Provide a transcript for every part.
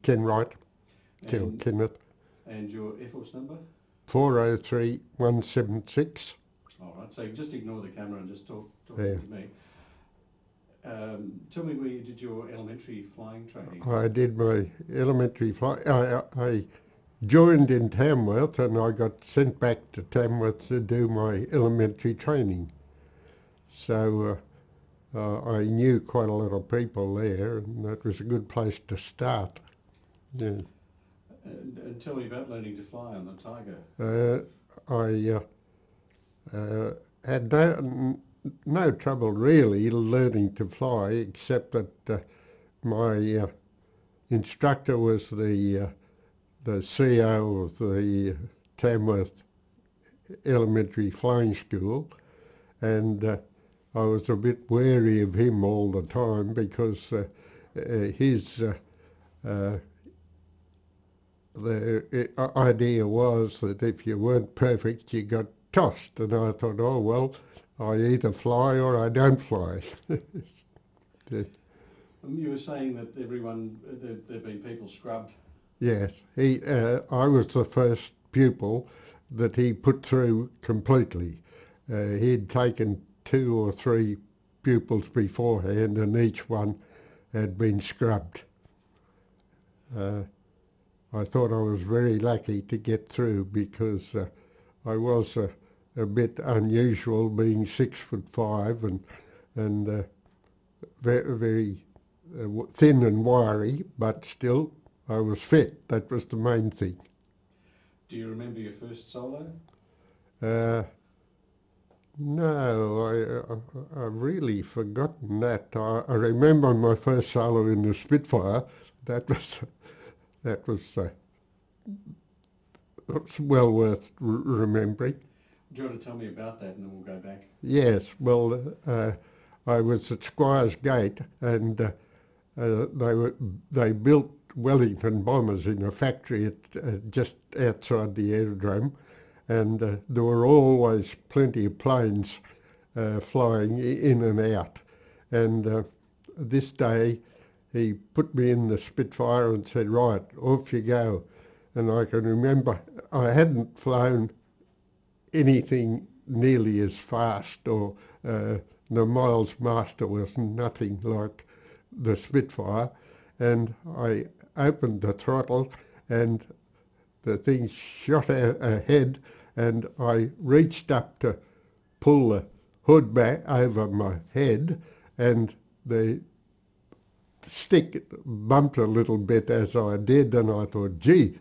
Ken Wright, Kenneth. And your Air Force number? 403176. All right, so just ignore the camera and just talk to me. Tell me where you did your elementary flying training. I did my elementary flying. I joined in Tamworth and I got sent back to Tamworth to do my elementary training. So I knew quite a lot of people there, and that was a good place to start. Yeah. And tell me about learning to fly on the Tiger. I had no trouble really learning to fly, except that my instructor was the CEO of the Tamworth Elementary Flying School, and I was a bit wary of him all the time because his the idea was that if you weren't perfect, you got tossed. And I thought, oh, well, I either fly or I don't fly. You were saying that there'd been people scrubbed. Yes, I was the first pupil that he put through completely. He'd taken 2 or 3 pupils beforehand, and each one had been scrubbed. I thought I was very lucky to get through because I was a bit unusual, being 6'5" and very, very thin and wiry, but still I was fit. That was the main thing. Do you remember your first solo? No, I've really forgotten that. I remember my first solo in the Spitfire. That was well worth remembering. Do you want to tell me about that and then we'll go back? Yes, well, I was at Squires Gate and they built Wellington bombers in a factory just outside the aerodrome, and there were always plenty of planes flying in and out. And this day he put me in the Spitfire and said, right, off you go. And I can remember I hadn't flown anything nearly as fast, or the Miles Master was nothing like the Spitfire. And I opened the throttle and the thing shot ahead, and I reached up to pull the hood back over my head, and the stick bumped a little bit as I did, and I thought, gee,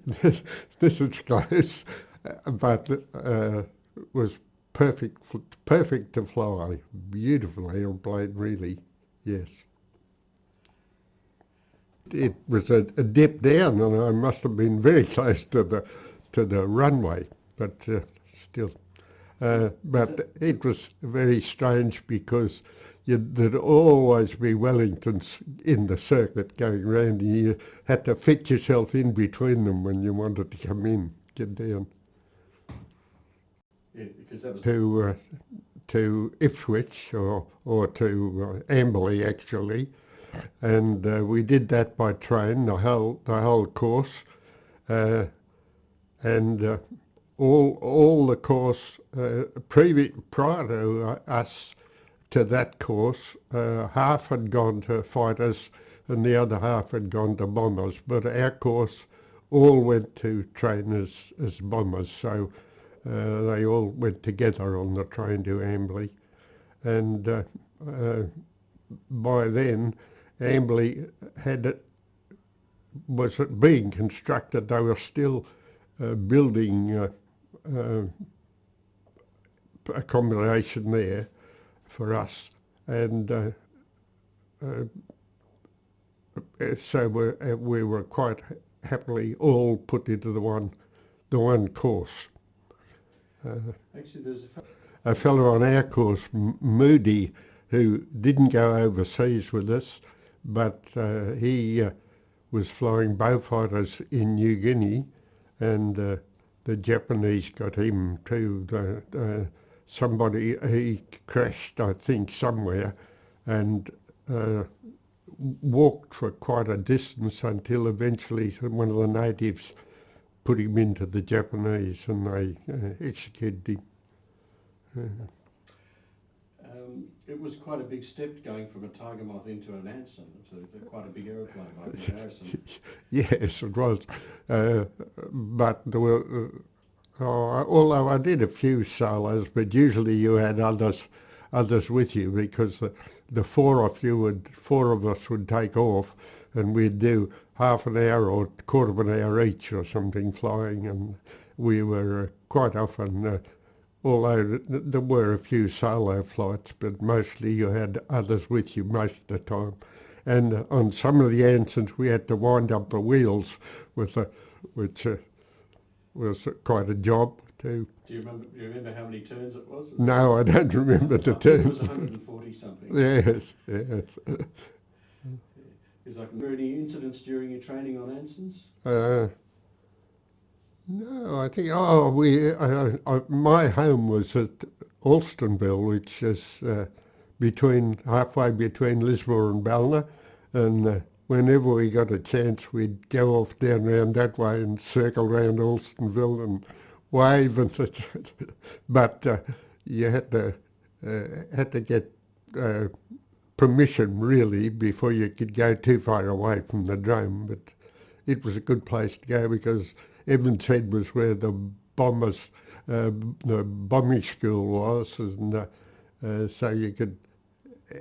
this is close, but was perfect to fly. Beautiful airplane, really, yes. It was a dip down, and I must have been very close to the runway, but still. But it was very strange because there'd always be Wellingtons in the circuit going round, and you had to fit yourself in between them when you wanted to come in, get down. Yeah, because that was to Ipswich or to Amberley actually, and we did that by train the whole course, and all the course prior to us to that course, half had gone to fighters and the other half had gone to bombers, but our course all went to train as bombers, so they all went together on the train to Amberley. And by then Amberley was being constructed. They were still building accommodation there for us, and so we were quite happily all put into the one course. Actually, there's a fellow on our course, Moody, who didn't go overseas with us, but he was flying Beaufighters in New Guinea, and the Japanese got him too. Somebody, he crashed, I think, somewhere, and walked for quite a distance until eventually one of the natives put him into the Japanese and they executed him. It was quite a big step going from a Tiger Moth into an Anson. It's quite a big aeroplane by comparison. Yes, it was. But there were, although I did a few solos, but usually you had others with you because the four of us would take off and we'd do half an hour or a quarter of an hour each or something flying, and we were quite often, although there were a few solo flights, but mostly you had others with you most of the time. And on some of the Ansons we had to wind up the wheels which was quite a job too. Do you remember how many turns it was? No, I don't remember the I think turns. it was 140 something. Yes. Were there any incidents during your training on Ansons? No, I think, my home was at Alstonville, which is halfway between Lismore and Ballina, and whenever we got a chance we'd go off down round that way and circle round Alstonville and wave and such. But you had to get permission really before you could go too far away from the drome. But it was a good place to go because Evans Head was where the bombing school was, and so you could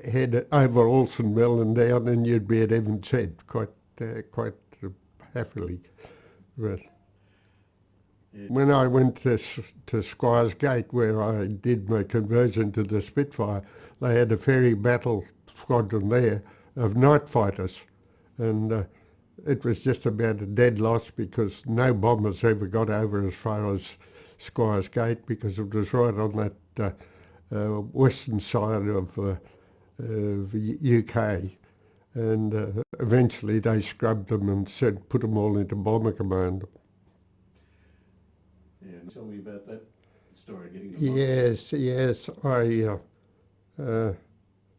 head over Alstonville and down, and you'd be at Evans Head quite happily. But when I went to Squires Gate, where I did my conversion to the Spitfire, they had a ferry battle squadron there of night fighters, and it was just about a dead loss because no bombers ever got over as far as Squires Gate because it was right on that western side of the UK, and eventually they scrubbed them and said put them all into bomber command. Yeah, tell me about that story. Yes.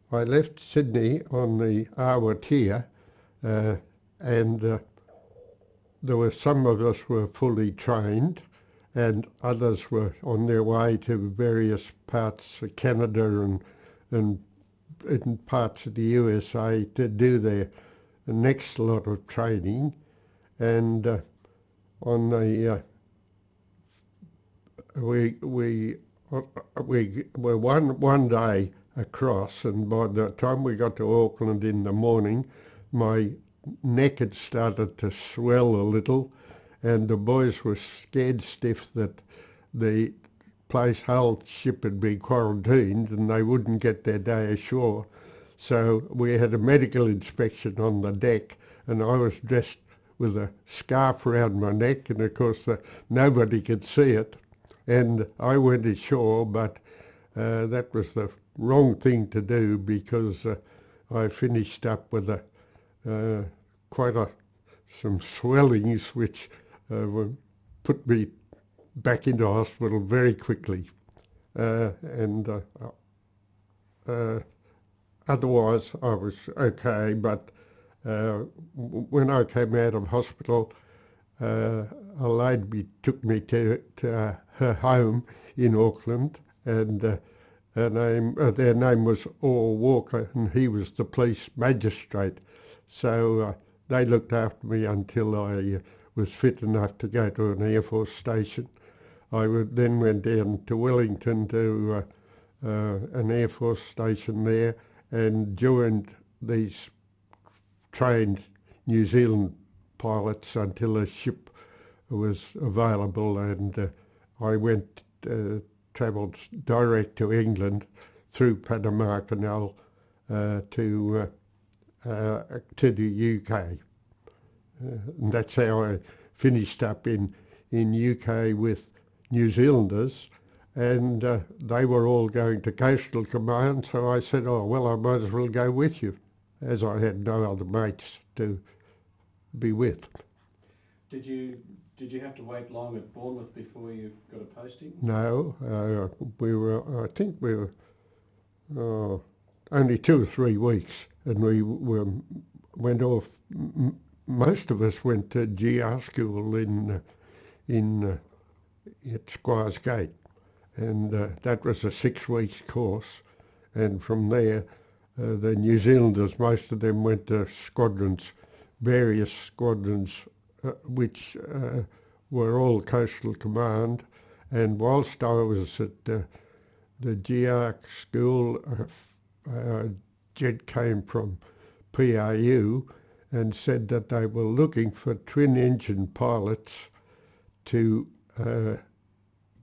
I left Sydney on the Awatea, and there were some of us were fully trained, and others were on their way to various parts of Canada and in parts of the USA to do their next lot of training. And on the we were one day across, and by the time we got to Auckland in the morning, my neck had started to swell a little, and the boys were scared stiff that the whole ship had been quarantined and they wouldn't get their day ashore. So we had a medical inspection on the deck, and I was dressed with a scarf around my neck, and of course nobody could see it. And I went ashore, but that was the wrong thing to do because I finished up with some swellings which put me back into hospital very quickly. Otherwise I was okay, but when I came out of hospital, a lady took me to her home in Auckland, and their name was Orr Walker, and he was the police magistrate. So they looked after me until I was fit enough to go to an Air Force station. I then went down to Wellington to an Air Force station there and joined these trained New Zealand pilots until a ship was available, and I travelled direct to England through Panama Canal to the UK. And that's how I finished up in UK with New Zealanders, and they were all going to Coastal Command, so I said, oh, well, I might as well go with you, as I had no other mates to be with. Did you have to wait long at Bournemouth before you got a posting? No, I think we were only 2 or 3 weeks and we went off. Most of us went to GR school at Squires Gate, and that was a 6 weeks course. And from there, the New Zealanders, most of them went to squadrons, various squadrons, which were all Coastal Command. And whilst I was at the GR school, Jed came from PRU and said that they were looking for twin-engine pilots to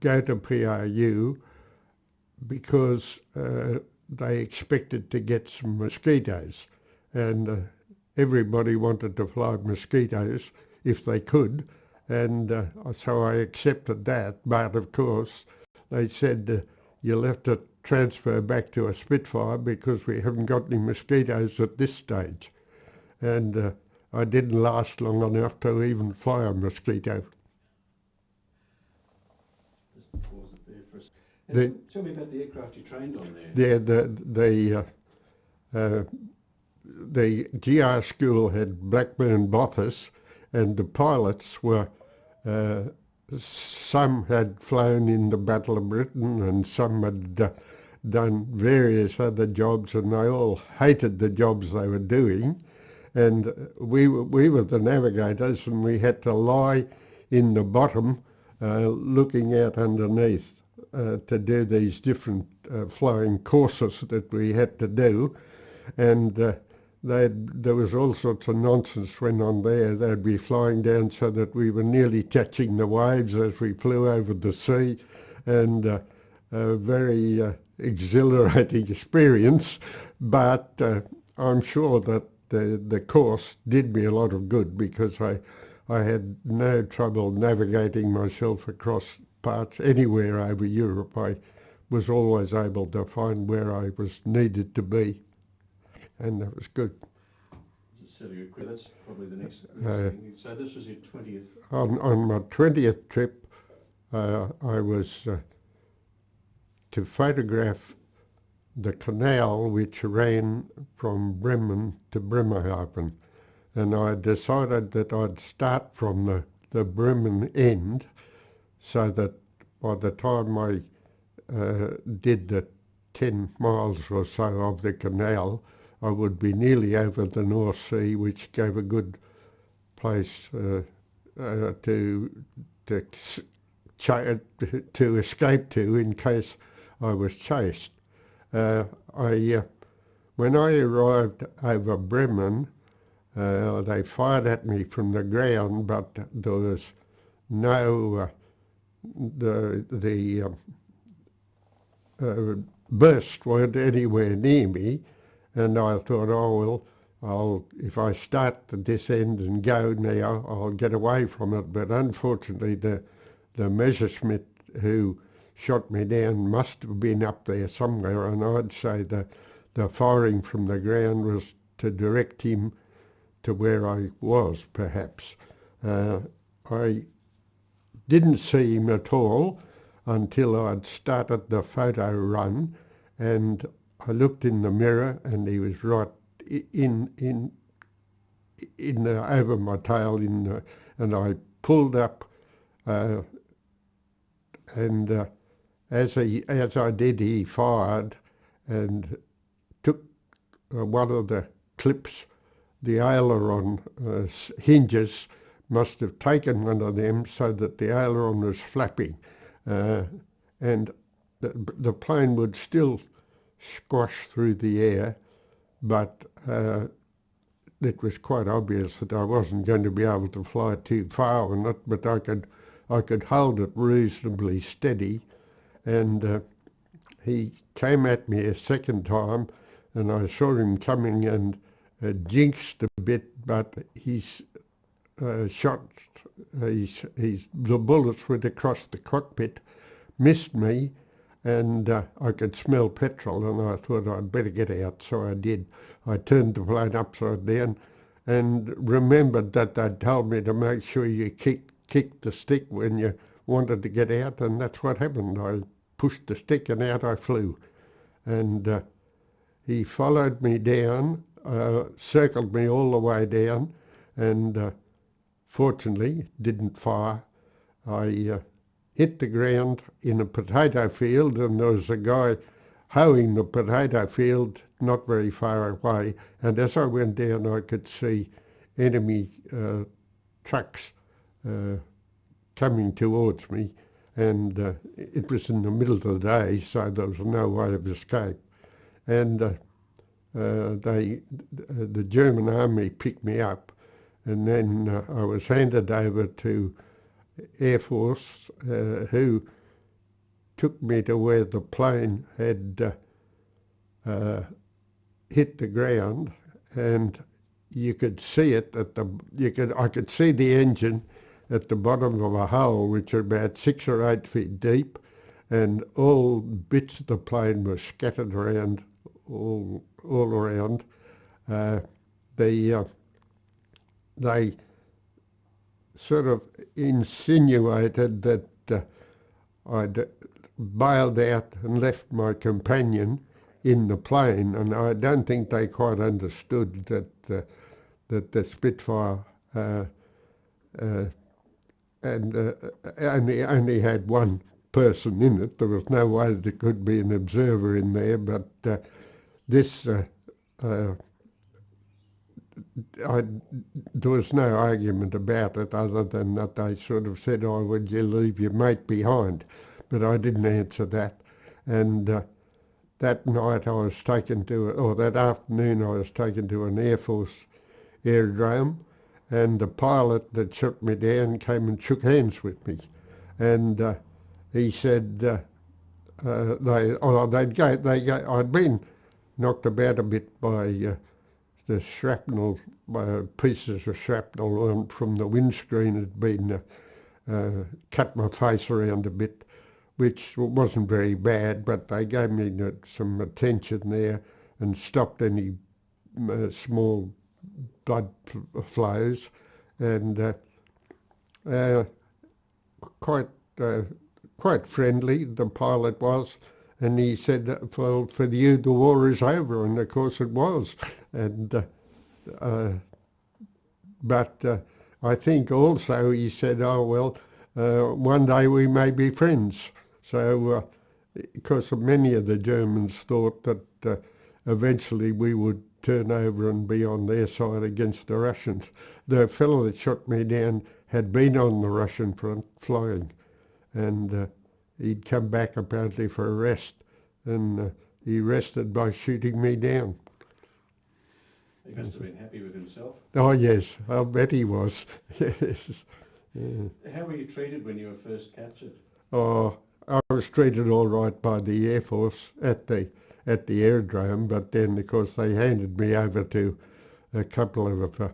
go to PRU because they expected to get some mosquitoes, and everybody wanted to fly mosquitoes if they could, and so I accepted that. But of course they said you'll have to transfer back to a Spitfire because we haven't got any mosquitoes at this stage, and I didn't last long enough to even fly a mosquito. Just pause it there for a second. Tell me about the aircraft you trained on there. Yeah, the GR school had Blackburn Bottas, and the pilots were, some had flown in the Battle of Britain and some had done various other jobs, and they all hated the jobs they were doing. And we were the navigators, and we had to lie in the bottom looking out underneath to do these different flying courses that we had to do. And there was all sorts of nonsense went on there. They'd be flying down so that we were nearly touching the waves as we flew over the sea, and a very exhilarating experience. But I'm sure that the course did me a lot of good, because I had no trouble navigating myself across parts anywhere over Europe. I was always able to find where I was needed to be, and that was good. That's probably the next thing. So this was your 20th? On my 20th trip, I was to photograph the canal which ran from Bremen to Bremerhaven, and I decided that I'd start from the Bremen end, so that by the time I did the 10 miles or so of the canal, I would be nearly over the North Sea, which gave a good place to escape to in case I was chased. When I arrived over Bremen, they fired at me from the ground, but there was no burst weren't anywhere near me, and I thought, oh well, if I start at this end and go now, I'll get away from it. But unfortunately, the Messerschmitt who shot me down must have been up there somewhere, and I'd say the firing from the ground was to direct him to where I was, perhaps. I didn't see him at all until I'd started the photo run, and I looked in the mirror and he was right in over my tail, and I pulled up, and as I did, he fired and took one of the clips. The aileron hinges must have taken one of them, so that the aileron was flapping, and the plane would still squash through the air, but it was quite obvious that I wasn't going to be able to fly too far on it, but I could hold it reasonably steady. And he came at me a second time, and I saw him coming and jinxed a bit, but his shot, the bullets went across the cockpit, missed me, and I could smell petrol, and I thought I'd better get out, so I did. I turned the plane upside down and remembered that they'd told me to make sure you kick the stick when you wanted to get out, and that's what happened. I pushed the stick and out I flew. And he followed me down circled me all the way down, and fortunately didn't fire. I hit the ground in a potato field, and there was a guy hoeing the potato field not very far away, and as I went down I could see enemy trucks coming towards me, and it was in the middle of the day, so there was no way of escape. And the German army picked me up, and then I was handed over to Air Force, who took me to where the plane had hit the ground, and you could see it I could see the engine at the bottom of a hole which was about 6 or 8 feet deep, and all bits of the plane were scattered around all around. They sort of insinuated that I'd bailed out and left my companion in the plane, and I don't think they quite understood that the Spitfire only had one person in it. There was no way there could be an observer in there, but there was no argument about it other than that they sort of said, "Oh, would you leave your mate behind?" But I didn't answer that. And that night I was taken to, or that afternoon I was taken to an Air Force aerodrome, and the pilot that shot me down came and shook hands with me. And he said I'd been knocked about a bit by the shrapnel, pieces of shrapnel from the windscreen had been cut my face around a bit, which wasn't very bad, but they gave me some attention there and stopped any small blood flows, and quite friendly the pilot was, and he said, "Well, for you the war is over," and of course it was. And but I think also he said, "Oh well, one day we may be friends." So because many of the Germans thought that eventually we would turn over and be on their side against the Russians. The fellow that shot me down had been on the Russian front flying, and he'd come back apparently for a rest, and he rested by shooting me down. He must have been happy with himself. Oh yes, I'll bet he was. Yes. Yeah. How were you treated when you were first captured? Oh, I was treated all right by the Air Force at the aerodrome, but then of course they handed me over to a couple of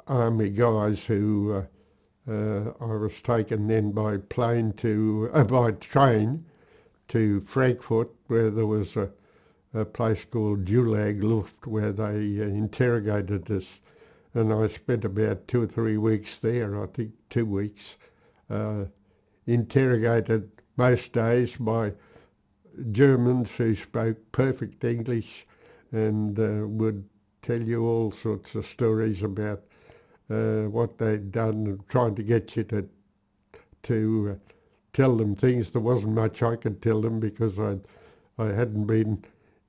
army guys who I was taken then by train to Frankfurt, where there was a place called Gulag Luft where they interrogated us, and I spent about 2 or 3 weeks there, I think 2 weeks, interrogated most days by Germans who spoke perfect English and would tell you all sorts of stories about what they'd done, trying to get you to tell them things. There wasn't much I could tell them because I hadn't been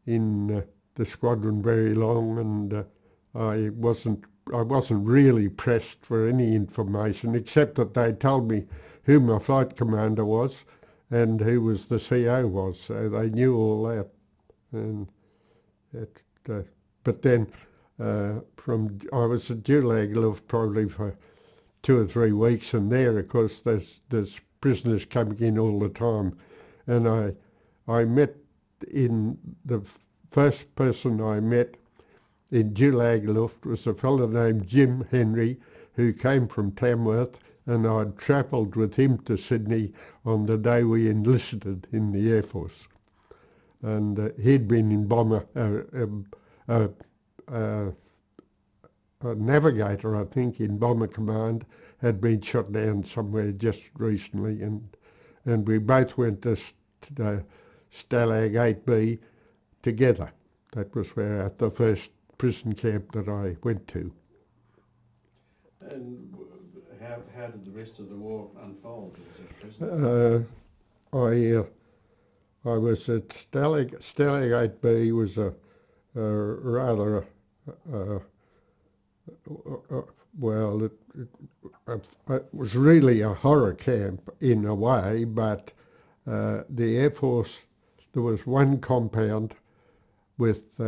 in the squadron very long, and I wasn't really pressed for any information except that they told me who my flight commander was and who was the CO was, so they knew all that. And but then I was at Gulag Luft probably for 2 or 3 weeks, and there, of course, there's prisoners coming in all the time, and I met the first person I met in Gulag Luft was a fellow named Jim Henry, who came from Tamworth, and I'd travelled with him to Sydney on the day we enlisted in the Air Force. And he'd been in bomber, a navigator, I think, in Bomber Command, had been shot down somewhere just recently, and we both went to Stalag 8B together. That was where the first prison camp that I went to. And how did the rest of the war unfold? I was at Stalag 8B was a rather well, it was really a horror camp in a way, but the Air Force, there was one compound with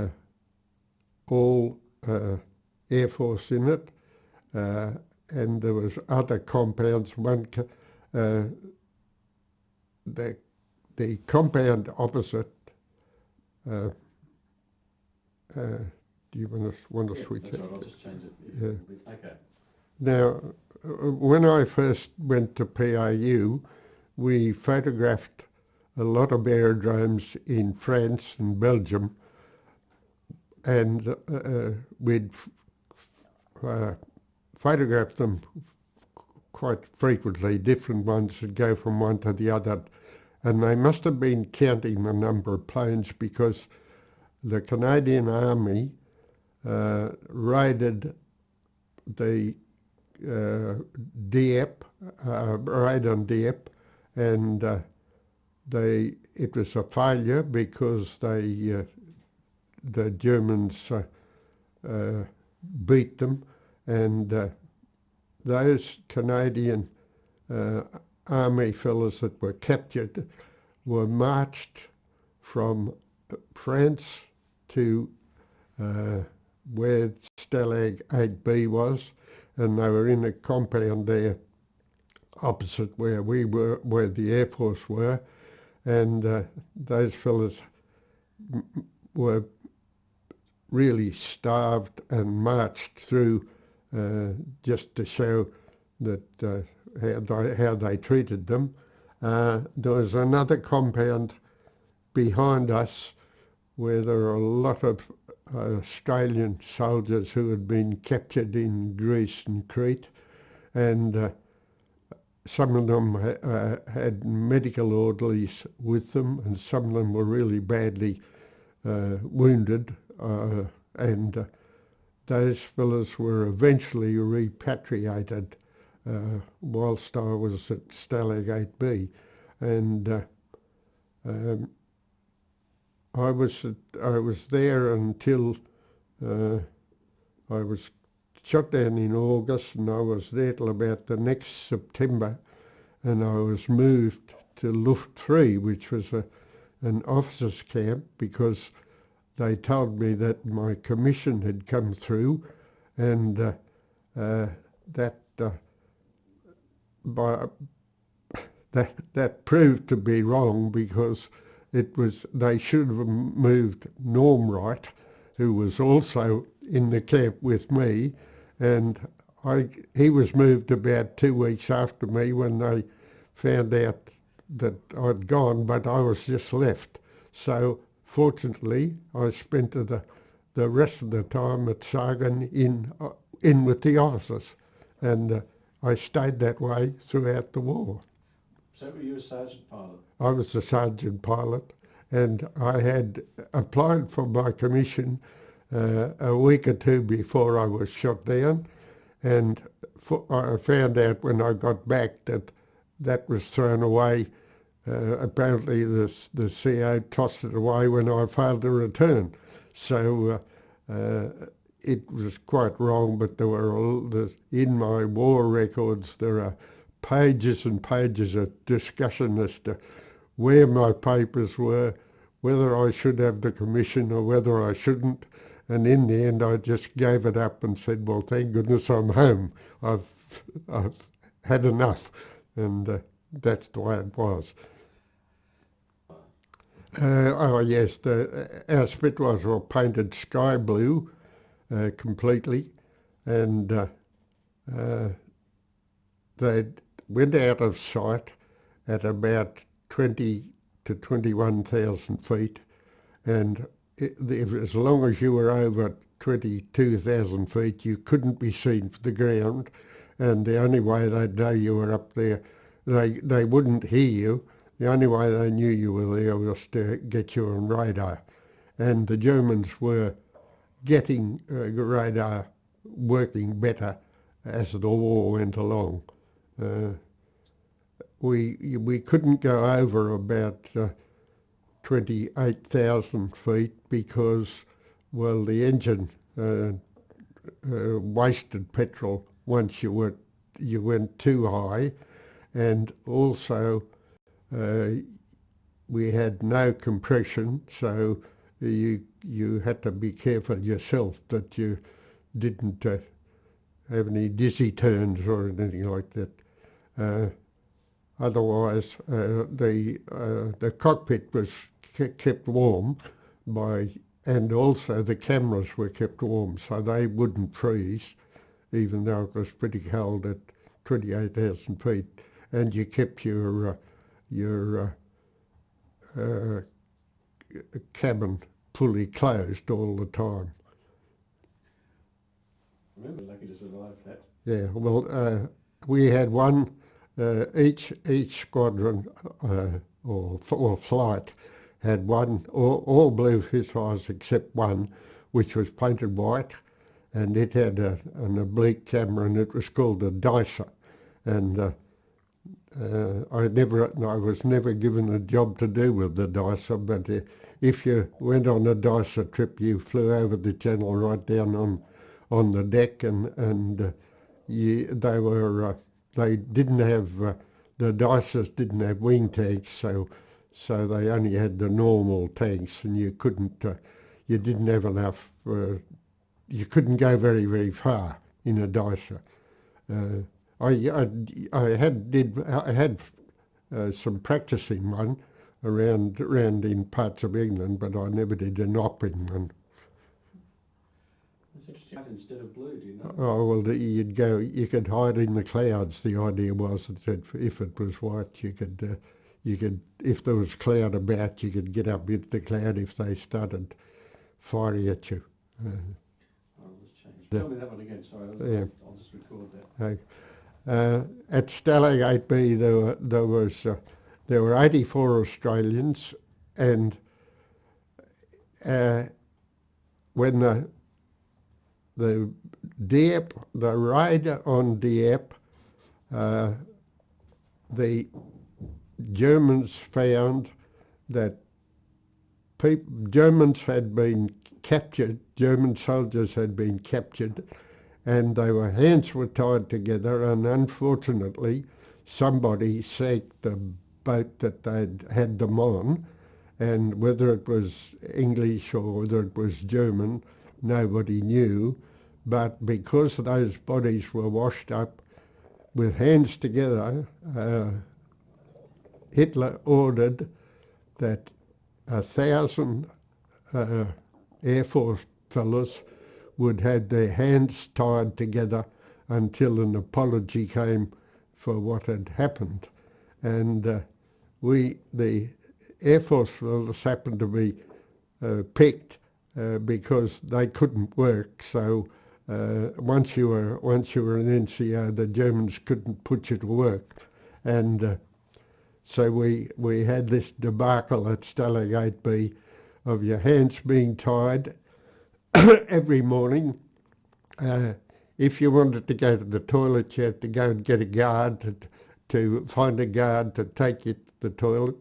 all Air Force in it, and there was other compounds. The compound opposite. Do you want to switch it? Right, I'll just change it. Yeah. Okay. Now, when I first went to PAU, we photographed a lot of aerodromes in France and Belgium, and we'd photograph them quite frequently, different ones that go from one to the other. And they must have been counting the number of planes because the Canadian Army raided the Dieppe, raid on Dieppe, and it was a failure because the Germans beat them, and those Canadian Army fellows that were captured were marched from France to where Stalag 8B was, and they were in a compound there opposite where we were, where the Air Force were, and those fellows were really starved and marched through just to show that how they treated them. There was another compound behind us where there were a lot of Australian soldiers who had been captured in Greece and Crete, and some of them had medical orderlies with them, and some of them were really badly wounded, and those fellows were eventually repatriated whilst I was at Stalag 8B, and I was there until I was shot down in August, and I was there till about the next September, and I was moved to Luft 3, which was an officers' camp, because they told me that my commission had come through, and that proved to be wrong, because they should have moved Norm Wright, who was also in the camp with me, and he was moved about 2 weeks after me when they found out that I'd gone, but I was just left. So fortunately, I spent the rest of the time at Sagan in with the officers, and I stayed that way throughout the war. So were you a sergeant pilot? I was a sergeant pilot, and I had applied for my commission a week or two before I was shot down, and I found out when I got back that was thrown away. Apparently the CO tossed it away when I failed to return. So it was quite wrong, but in my war records there are pages and pages of discussion as to where my papers were, whether I should have the commission or whether I shouldn't. And in the end, I just gave it up and said, well, thank goodness I'm home. I've had enough. And that's the way it was. Oh, yes, our Spitfires were painted sky blue completely. And they went out of sight at about 20 to 21,000 feet. And as long as you were over 22,000 feet, you couldn't be seen from the ground, and the only way they'd know you were up there, they wouldn't hear you. The only way they knew you were there was to get you on radar. And the Germans were getting radar working better as the war went along. We couldn't go over about 28,000 feet because, well, the engine wasted petrol once you went too high, and also we had no compression, so you had to be careful yourself that you didn't have any dizzy turns or anything like that. Otherwise, the cockpit was kept warm and also the cameras were kept warm, so they wouldn't freeze, even though it was pretty cold at 28,000 feet. And you kept your cabin fully closed all the time. We were lucky to survive that. Yeah, well, we had one. Each squadron or flight had one, all blue Spitfires except one, which was painted white, and it had an oblique camera, and it was called a dicer. And I was never given a job to do with the dicer, but if you went on a dicer trip, you flew over the channel right down on the deck, and they didn't have, the dicers didn't have wing tanks, so they only had the normal tanks, and you didn't have enough, you couldn't go very, very far in a dicer. I had some practice in one around in parts of England, but I never did an op in one. It's interesting. Instead of blue, do you know? Oh, well, you could hide in the clouds. The idea was that if it was white, you could, if there was cloud about, you could get up into the cloud if they started firing at you. I'll just change. Tell me that one again, sorry. I'll just record that. Okay. At Stalag 8B, there were 84 Australians, and when the Dieppe, the raid on Dieppe, the Germans found that German soldiers had been captured, and their hands were tied together, and unfortunately somebody sank the boat that they'd had them on, and whether it was English or whether it was German, nobody knew, but because those bodies were washed up with hands together, Hitler ordered that 1,000 Air Force fellows would have their hands tied together until an apology came for what had happened. And the Air Force fellows happened to be picked because they couldn't work. So once you were an NCO, the Germans couldn't put you to work, and so we had this debacle at Stalag 8B of your hands being tied every morning. If you wanted to go to the toilet, you had to go and get a guard to find a guard to take you to the toilet,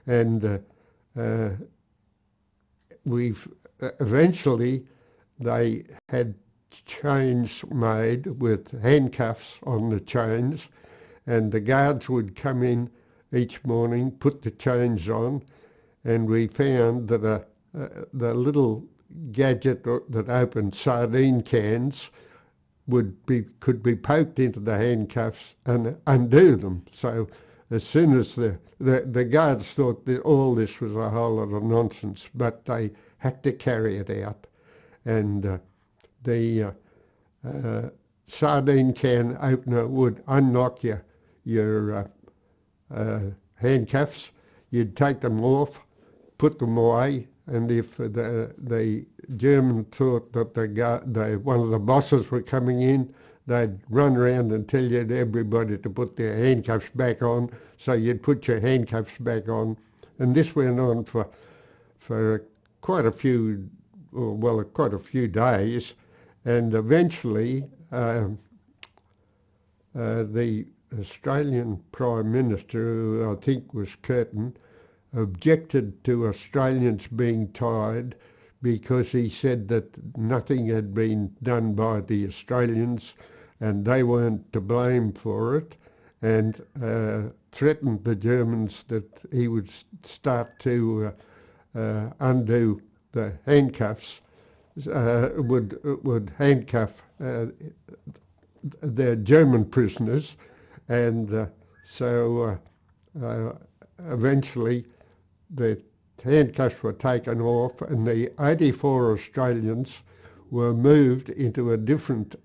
and eventually they had chains made with handcuffs on the chains, and the guards would come in each morning, put the chains on, and we found that the little gadget that opened sardine cans could be poked into the handcuffs and undo them. So as soon as the guards thought that all this was a whole lot of nonsense, but they had to carry it out. And the sardine can opener would unlock your handcuffs. You'd take them off, put them away, and if the German thought that one of the bosses were coming in, they'd run around and tell everybody to put their handcuffs back on, so you'd put your handcuffs back on. And this went on for quite a few well, quite a few days, and eventually the Australian Prime Minister, who I think was Curtin, objected to Australians being tied because he said that nothing had been done by the Australians and they weren't to blame for it, and threatened the Germans that he would start to undo the handcuffs, would handcuff their German prisoners, and so eventually the handcuffs were taken off and the 84 Australians were moved into a different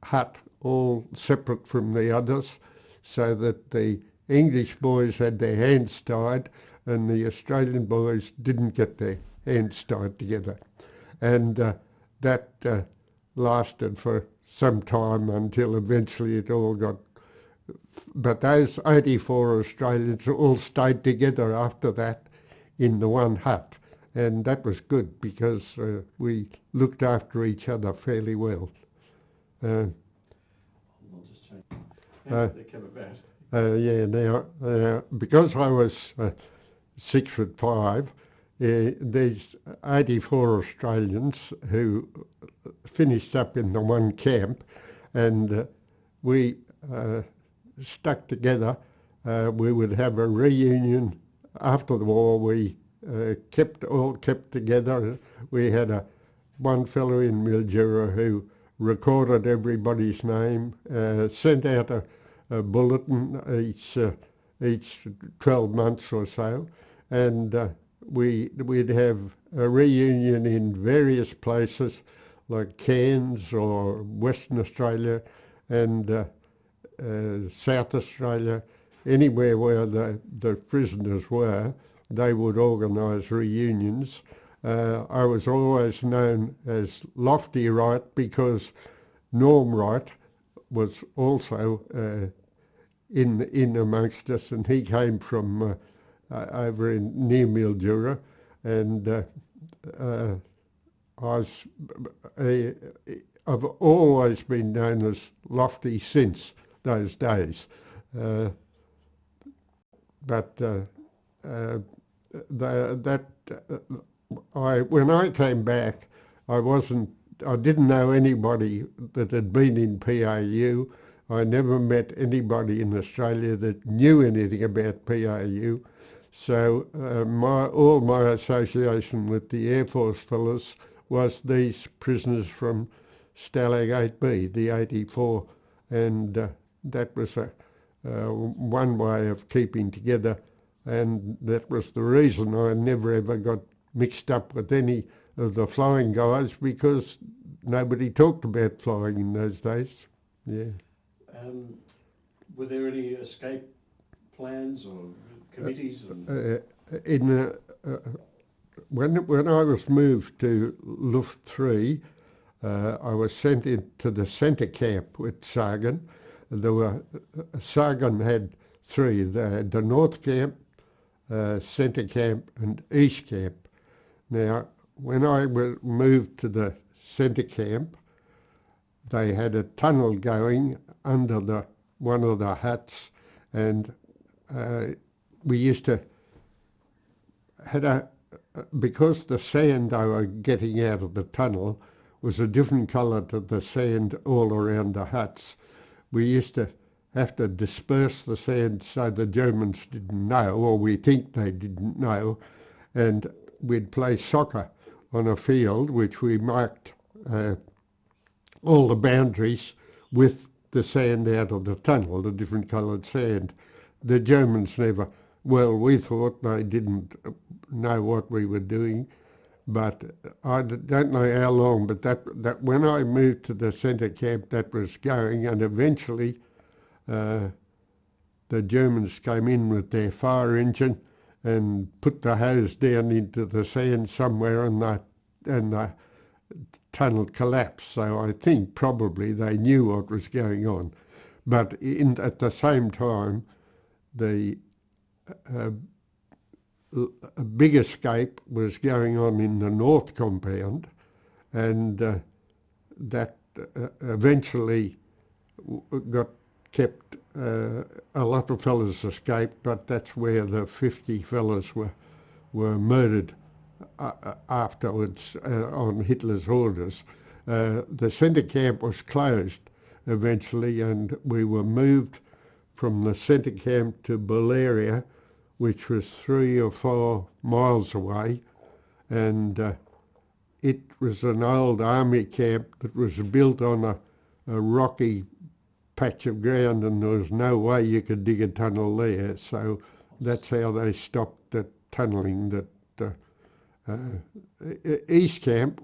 hut, all separate from the others, so that the English boys had their hands tied and the Australian boys didn't get their hands tied together. And that lasted for some time until eventually it all got... But those 84 Australians all stayed together after that in the one hut. And that was good because we looked after each other fairly well. I'll just check. How did they come about? Because I was 6'5", these 84 Australians who finished up in the one camp, and we stuck together. We would have a reunion after the war. We kept together. We had one fellow in Mildura who recorded everybody's name, sent out a bulletin each 12 months or so, and we'd have a reunion in various places like Cairns or Western Australia and South Australia. Anywhere where the prisoners were, they would organise reunions. I was always known as Lofty Wright because Norm Wright was also in amongst us, and he came from over in near Mildura, and I've always been known as Lofty since those days. When I came back, I didn't know anybody that had been in PAU. I never met anybody in Australia that knew anything about PAU. So all my association with the Air Force fellas was these prisoners from Stalag 8B, the 84, and that was one way of keeping together, and that was the reason I never ever got mixed up with any of the flying guys, because nobody talked about flying in those days. Yeah. Were there any escape plans or committees? When I was moved to Luft 3, I was sent into the centre camp with Sagan. Sagan had three. They had the North Camp, Centre Camp and East Camp. Now, when I moved to the Centre Camp, they had a tunnel going under one of the huts, and we used to because the sand they were getting out of the tunnel was a different colour to the sand all around the huts. We used to have to disperse the sand so the Germans didn't know, or we think they didn't know, and we'd play soccer on a field which we marked all the boundaries with the sand out of the tunnel, the different coloured sand. The Germans never, well, we thought they didn't know what we were doing, but I don't know how long, but that when I moved to the centre camp, that was going, and eventually the Germans came in with their fire engine and put the hose down into the sand somewhere, and the tunnel collapsed. So I think probably they knew what was going on. But at the same time, the a big escape was going on in the north compound, and that eventually got kept. A lot of fellas escaped, but that's where the 50 fellas were murdered afterwards on Hitler's orders. The centre camp was closed eventually, and we were moved from the centre camp to Bulgaria, which was 3 or 4 miles away, and it was an old army camp that was built on a rocky patch of ground, and there was no way you could dig a tunnel there. So that's how they stopped the tunnelling. That East Camp.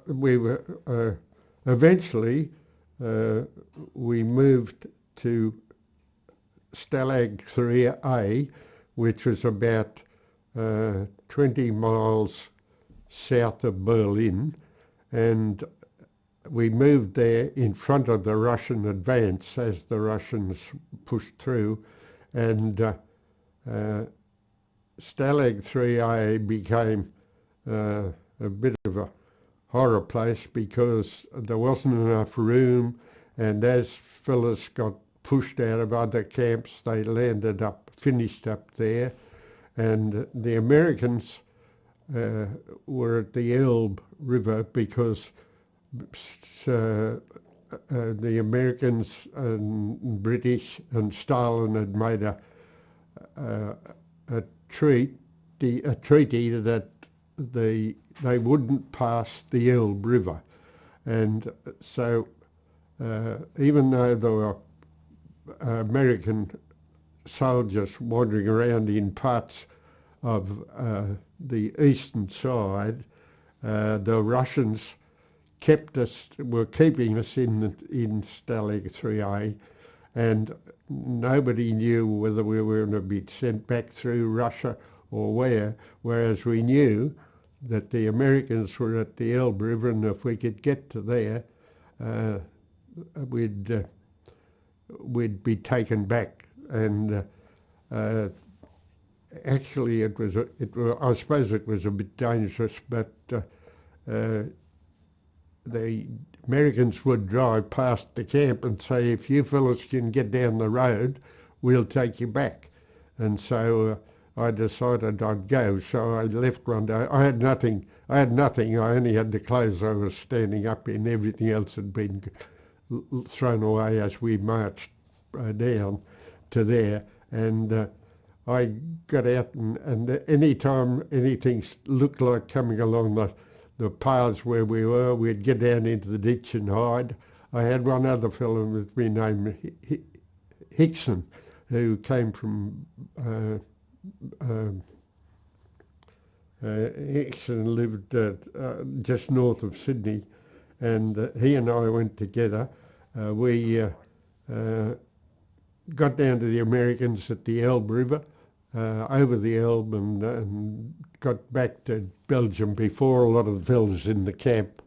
We were eventually we moved to Stalag 3A, which was about 20 miles south of Berlin, and we moved there in front of the Russian advance as the Russians pushed through, and Stalag 3A became a bit of a horror place because there wasn't enough room, and as fellas got pushed out of other camps, they finished up there, and the Americans were at the Elbe River because the Americans and British and Stalin had made a treaty that they wouldn't pass the Elbe River, and so even though there were American soldiers wandering around in parts of the eastern side, the Russians were keeping us in Stalag 3A, and nobody knew whether we were going to be sent back through Russia or where, whereas we knew that the Americans were at the Elbe River, and if we could get to there, we'd be taken back. And actually I suppose it was a bit dangerous, but the Americans would drive past the camp and say, if you fellas can get down the road, we'll take you back. And so I decided I'd go. So I left one day. I had nothing. I only had the clothes I was standing up in. Everything else had been thrown away as we marched down to there. And I got out, and any time anything looked like coming along the paths where we were, we'd get down into the ditch and hide. I had one other fellow with me named Hickson, who came from Hickson lived just north of Sydney, and he and I went together. We got down to the Americans at the Elbe River, over the Elbe, and got back to Belgium before a lot of the fellas in the camp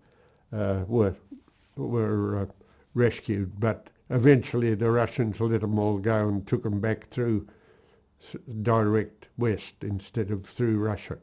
were rescued. But eventually the Russians let them all go and took them back through direct west instead of through Russia.